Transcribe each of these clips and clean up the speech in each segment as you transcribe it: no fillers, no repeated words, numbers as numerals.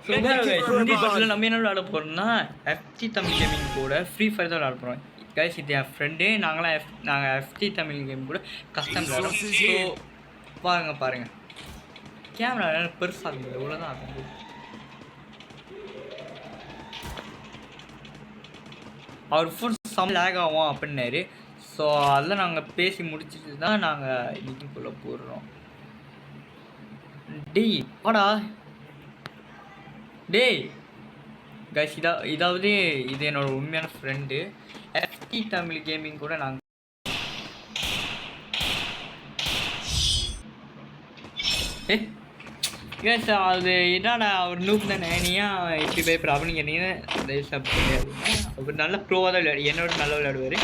So இந்த படத்தில் நம்ம என்ன விளையாட போகிறோம்னா எஃப்டி தமிழ் கேமிங் கூட ஃப்ரீ ஃபயர் தான் விளையாட போகிறோம் கைஸ். இது என் ஃப்ரெண்டு, நாங்கள் எஃப்டி தமிழ் கேம் கூட கஸ்டம் விளையாடுறோம். ஸோ பாருங்கள் கேமரா பெருசாக இருக்குது, இவ்வளோதான் ஆகுது. அவர் ஃபோன் சம் லேக் ஆகும் அப்படின்னாரு. ஸோ அதெல்லாம் நாங்கள் பேசி முடிச்சுட்டு தான் நாங்கள் இதுக்குள்ளே போடுறோம். டேய் வாடா டேய் கைஸ், இதாவது இது என்னோட உண்மையான ஃப்ரெண்டு எஃப்டி தமிழ் கேமிங் கூட நாங்கள் கைஸ் அது என்னடா அவர் நூப் தானே, நீ ஏன் இப்படி பயப்படுற அப்படின்னு கேட்டீங்கன்னா அவர் நல்ல ப்ரோவாக தான் விளையாடு, என்னோட நல்லா விளையாடுவார்.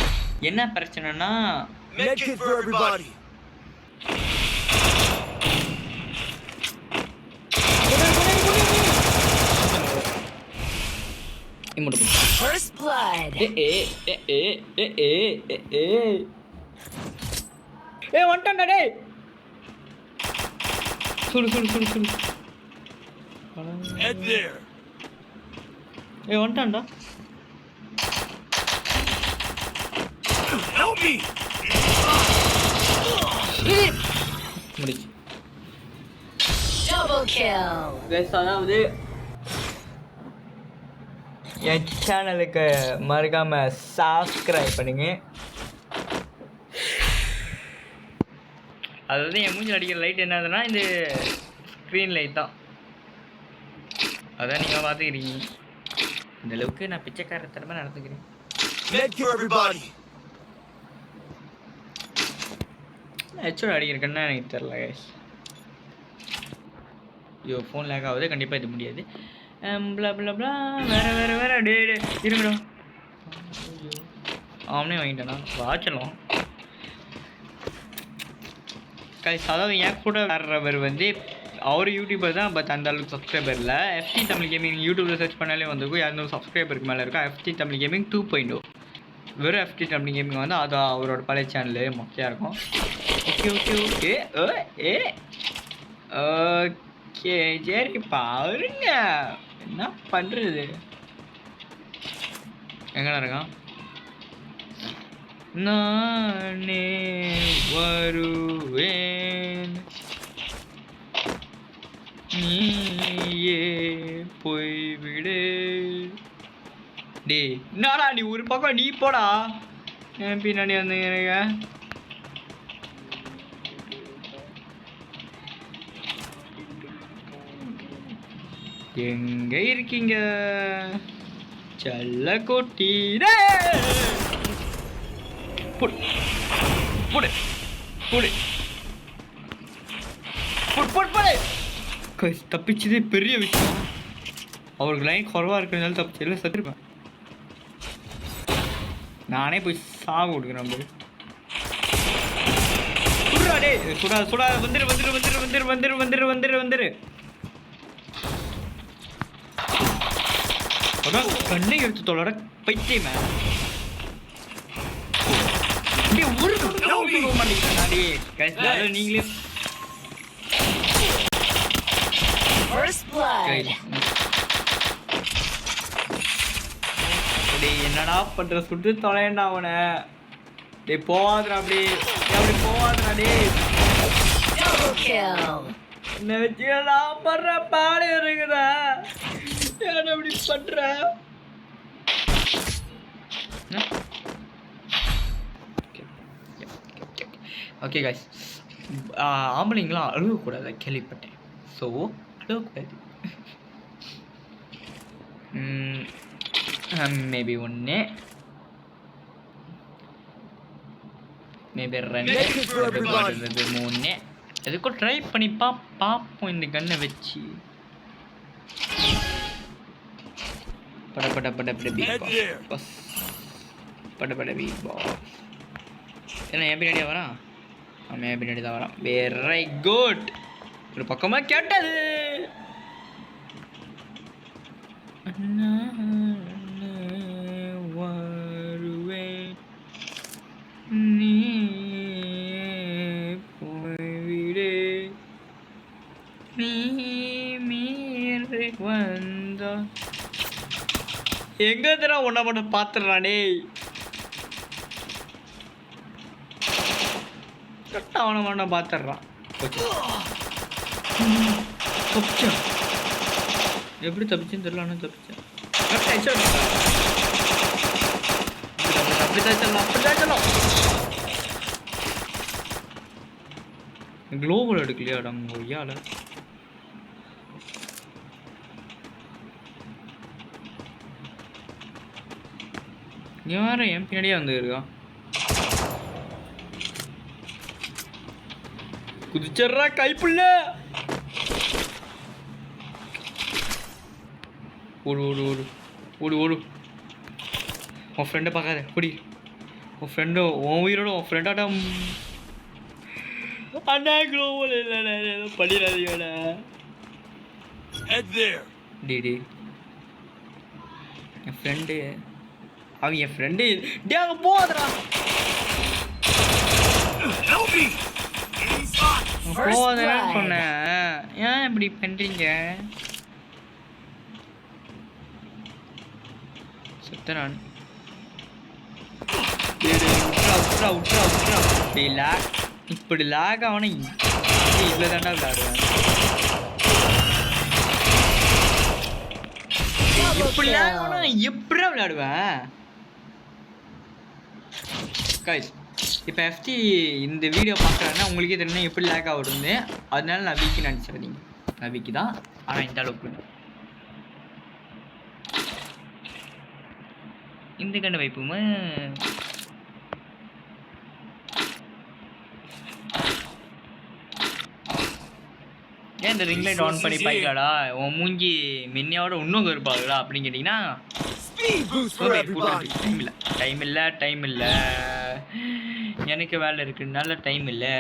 என்ன பிரச்சனைனா First blood. வந்துட்டான்டா டேய். சுடு. Head there. வந்துட்டான்டா. Help me. முடிச்சு. Double kill. Guys, அதாவது என் சேனலுக்கு மறக்காமல் சப்ஸ்கிரைப் பண்ணுங்க. அதாவது என் மூஞ்சில் அடிக்கிற லைட் என்னதுன்னா இந்த ஸ்க்ரீன் லைட் தான், அதான் நீங்கள் பார்த்துக்கிறீங்க. இந்த அளவுக்கு நான் பிச்சைக்காரத்தனமாக நடந்துக்கிறேன். ஹெச்ஓட அடிக்கிறேன்னா எனக்கு தெரில கைஸ். ஐயோ ஃபோன் லேக் ஆகுது, கண்டிப்பாக இது முடியாது. வேற டே இருங்கடா. அவனே வாங்கிட்டானா வாச்சலாம் கைஸ். அதாவது என் கூட வர்றவர் வந்து அவர் யூடியூபர் தான், பட் அந்த அளவுக்கு சப்ஸ்கிரைபர் இல்லை. எஃப்டி தமிழ் கேமிங் யூடியூப்பில் சர்ச் பண்ணாலே வந்துருக்கும், 200 சப்ஸ்கிரைபருக்கு மேலே இருக்கா. FT Tamil gaming 2.0. வெறும் எஃப்டி தமிழ் கேமிங் வந்து அது அவரோட பழைய சேனலு மொக்கையாக இருக்கும். ஓகே சரி பாருங்க என்ன பண்ணுறது. எங்கடா இருக்கான்? நானே வருவேன் நீயே போய்விடு. டேய் என்னடா நீ ஒரு பக்கம் நீ போடா, என் பின்னாடி வந்தீங்க எனக்கு. எங்க இருக்கீங்க செல்ல கொட்டி? தப்பிச்சதே பெரிய விஷயம். அவருக்கு லைன் குறவா இருக்கிறதுனால தப்பிச்சு எல்லாம் சத்திருப்பேன். நானே போய் சாவு கொடுக்குறேன். சுடா வந்துரு. அதான் கண்ணை எடுத்து தொலைற பைத்தியமே. நீங்களே என்னடா பண்ற? சுட்டு தொலைண்டா அவனை. டே போவாதுடா, அப்படி போவாதுடா. டே என்ன வச்சு நான் பண்ற பாடு இருக்குதா? ஏன் அப்படி பண்ற? ஓகே காய்ஸ், ஆம்பளைங்களாம் அழுகக்கூடாது கேள்விப்பட்டேன். ஸோ அழுகக்கூடாது. மேபி 1 மேபி 2 மேபி 3 எதுக்கும் ட்ரை பண்ணி பார்ப்போம் இந்த கன்னை வச்சு. பட பீட் பாஸ். என்ன என் பின்னாடியா வரான்? ஆமாம் என் பின்னாடி தான் வரான். Very good. ஒரு பக்கமாக கேட்டது. வருவேன் நீ போய்விடு நீ மீறி இந்த எங்க தர ஒன்ன மட்டும் பாத்துறானே கரெக்டா அவனை பாத்துறான் தப்பிச்சான் எப்படி தப்பிச்சுன்னு தெரியல ஆனால் தப்பிச்சேன் குளோபல் எடுக்கலையா அடங்க ஒய்யால யார என் பின்னாடியே வந்து இருக்கா குதிச்சர்றா கைப்புள்ள ஓடு ஓடு ஓடு ஓடு ஓடு உன் ஃப்ரெண்டை பார்க்காத ஓடி உன் ஃப்ரெண்டு உன் உயிரோட உன் ஃப்ரெண்டாடா அண்ணா குளோபல் இல்லைண்ணா ஏதோ பண்ணிடாதீங்கண்ணா டி என் ஃப்ரெண்டு அவன் என் ஃப்ரெண்டு டே அங்கே போகாதடா போகாதடான்னு சொன்னேன் ஏன் இப்படி பண்ணுறீங்க செத்தனான் இப்படி லாக் ஆகணும் இவ்வளோ தாண்டா விளையாடுவேன் இப்படி லாக் ஆகணும் எப்படிதான் விளையாடுவேன் கைஸ் இப்போ எஃப்டி இந்த வீடியோ பார்க்குறேன்னா உங்களுக்கே தெரியும் எப்படி லேக் ஆகுது அதனால நான் வீக்கி நினச்சிடாதீங்க நான் வீக்கி தான் ஆனால் இந்த அளவுக்கு இந்த கண்ட வைப்புமே ஏன் இந்த ரிங் லைட் ஆன் பண்ணி பாய்க்கலாடா உன் மூஞ்சி மின்னையோட இன்னும் இருப்பாங்களா அப்படின்னு கேட்டிங்கன்னா டைம் இல்லை எனக்கு வேலை இருக்குனால டைம் இல்லை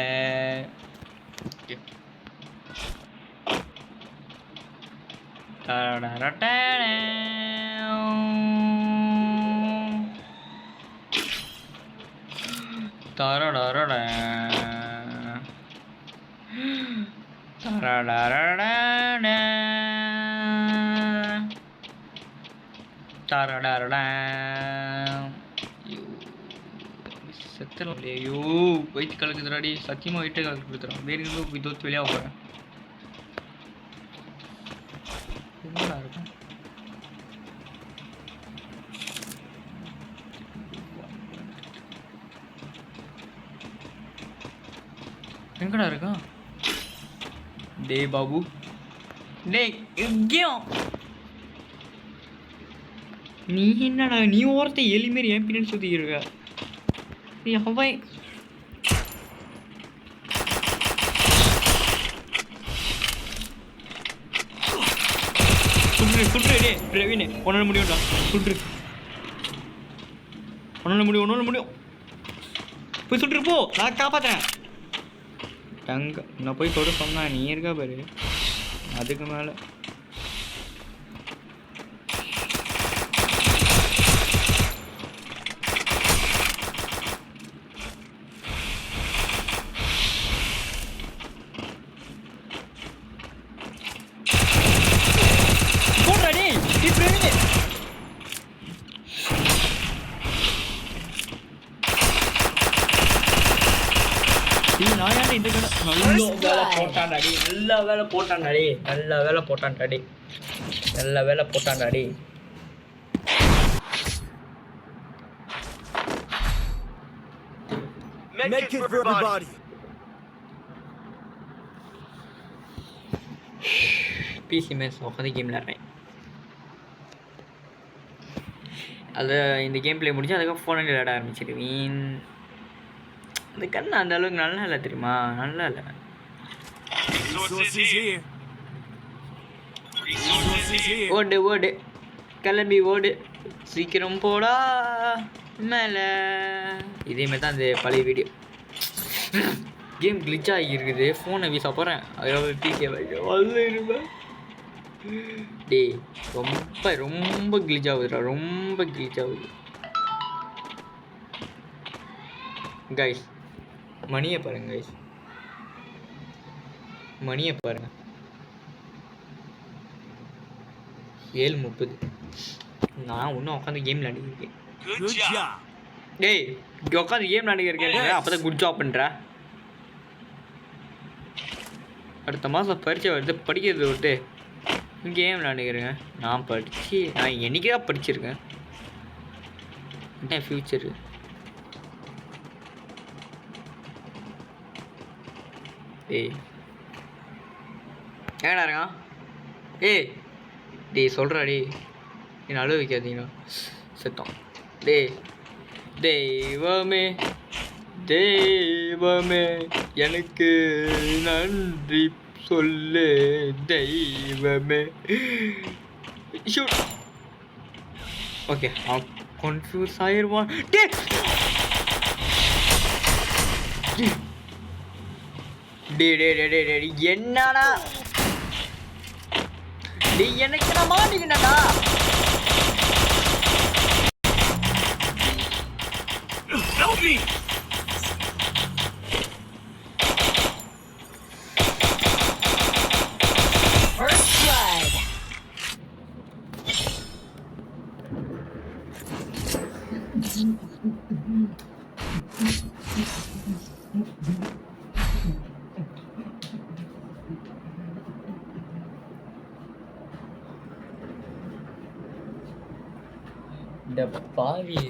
செத்துறோம் ஐயோ வயிற்று கலக்குதுடாடி சத்தியமாக வயிற்று கலக்கு கொடுத்துறோம் வேறு எங்கேயும் போய் தோற்று வெளியாக போகிறேன் என்னடா இருக்கும் எங்கடா இருக்கான் டே பாபு டே எங்கேயும் நீ என்னடா நீ ஓரத்தை எலிமாரி என் பின்னாடி சுற்றிக்கிட்டு இருக்க அவை சுற்று டே பிரவீன் ஒன்னால முடியும்டா சுற்று ஒன்னால முடியும் போய் சுற்று போ நான் காப்பாற்றேன் டங்க நான் போய் தொட சொன்னா நீ இருக்கா பாரு அதுக்கு மேலே நல்ல வேலை போட்டான்டாடி பிசி மேட்ச் உட்காந்து கேம் விளையாடுறேன் அது இந்த கேம் பிளே முடிஞ்சு அதுக்கப்புறம் ஃபோனில் விளையாட ஆரம்பிச்சிடுவேன் இந்த கண்ணு அந்த அளவுக்கு நல்லா இல்லை தெரியுமா நல்லா இல்லை ஓடு ஓடு கிளம்பி ஓடு சீக்கிரம் போடா மேலே இதேமாரி தான் அந்த பழைய வீடியோ கேம் கிளிச் ஆகியிருக்குது ஃபோனை வீச போகிறேன் அதாவது பிகே இருப்பேன் டே ரொம்ப கிளிச் ஆகுதுடா ரொம்ப கிளிச் ஆகுது கைஸ் மணியை பாருங்க கைஸ் மணியை பாருங்க 7:30. நான் இன்னும் உட்காந்து கேம் விளையாடிருக்கேன். டேய் இங்கே உட்காந்து கேம் விளையாடிருக்கேன். அப்போ தான் குட் ஜாப் பண்ணுற. அடுத்த மாதம் பரீட்சை வருது, படிக்கிறது விட்டு கேம் விளையாண்டுக்கிறேங்க. நான் என்றைக்கு தான் படிச்சிருக்கேன். என்ன ஃப்யூச்சரு? ஏய் ஏங்கடா இருக்கான்? டேய் சொல்கிறா டே, என்ன அழுவ வைக்காதீங்களா செத்தோம். தெய்வமே தெய்வமே எனக்கு நன்றி சொல்லு தெய்வமே. ஷூட். ஓகே அவன் கன்ஃபியூஸ் ஆயிடுவான். என்னடா டே எனக்கு நான் மாட்டிக்கிட்டா. First blood. இந்த பாவி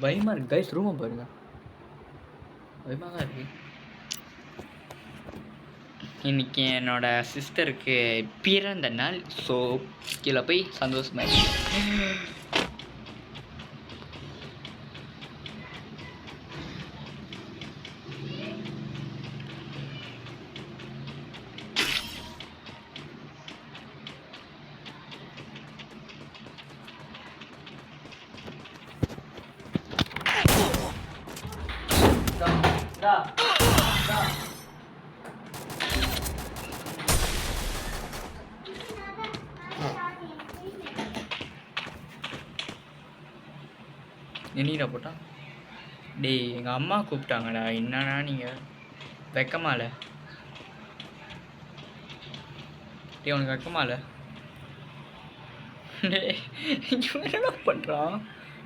பயமா இருக்கு கைஸ். ரூமை பாருங்க, பயமாக தான் இருக்கு. இன்னைக்கு என்னோட சிஸ்டருக்கு பிறந்த நாள். ஸோ கீழே போய் சந்தோஷமா இருக்கு. என்னடா போட்டா? டேய் எங்கள் அம்மா கூப்பிட்டாங்கடா. என்னன்னா நீங்கள் வெக்கமால? டேய் உனக்கு வெக்கமால? டேய் என்னடா பண்ணுறான்?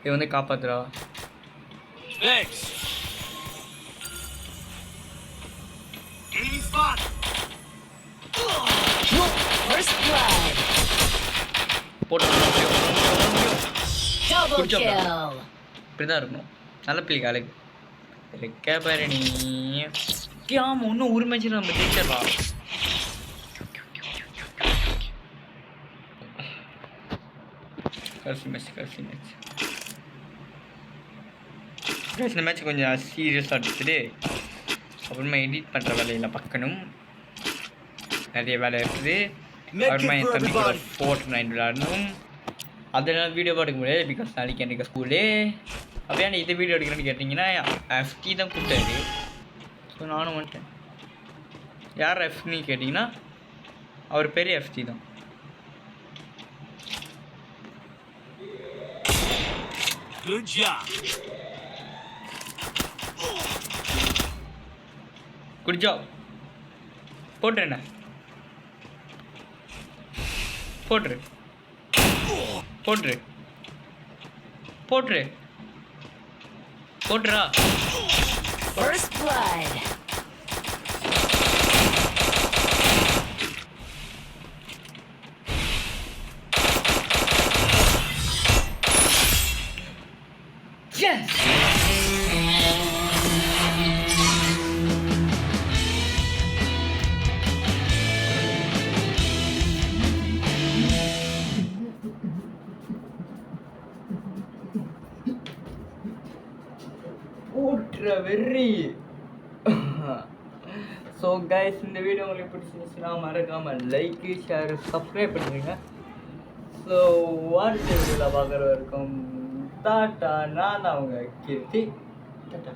இவன் வந்து காப்பாத்துறா. First blood. Double kill. இப்படிதான் இருக்கணும். நல்ல பிள்ளைக்கு அழகு இருக்க பாரு நீ. ஆமாம் இன்னும் ஒரு மேட்ச் நம்ம ஜெயிச்சிடா. கடைசி மேட்ச் இந்த மேட்ச் கொஞ்சம் சீரியஸாக எடுத்துட்டு அப்புறமா எடிட் பண்ணுற வேலையில் பார்க்கணும். நிறைய வேலை இருக்குது. அப்புறமா என் தம்பிக்கு Fortnite விளையாடணும். அதனால் வீடியோ எடுக்க முடியாது, பிகாஸ் நாளைக்கு எனக்கு ஸ்கூலு. அப்படியே இந்த வீடியோ எடுக்கிறேன்னு கேட்டிங்கன்னா FT தான் கூப்பிட்டாரு. ஸோ நானும் வந்துட்டேன். யார் FT கேட்டிங்கன்னா அவர் பெரிய FT தான். Good job. Good job. போட்டுருண்ணே போட்டுரு போட்டுரு போட்டுரு போட்டுரா. First blood. Yes. Very. So guys இந்த வீடியோ உங்களுக்கு பிடிச்சிருந்துச்சுன்னா மறக்காமல் லைக் ஷேர் சப்ஸ்கிரைப் பண்ணுங்க. ஸோ அடுத்த வீடியோவில் பார்க்குற வரைக்கும் டாட்டா. நான் தான் அவங்க கீர்த்தி. டாட்டா.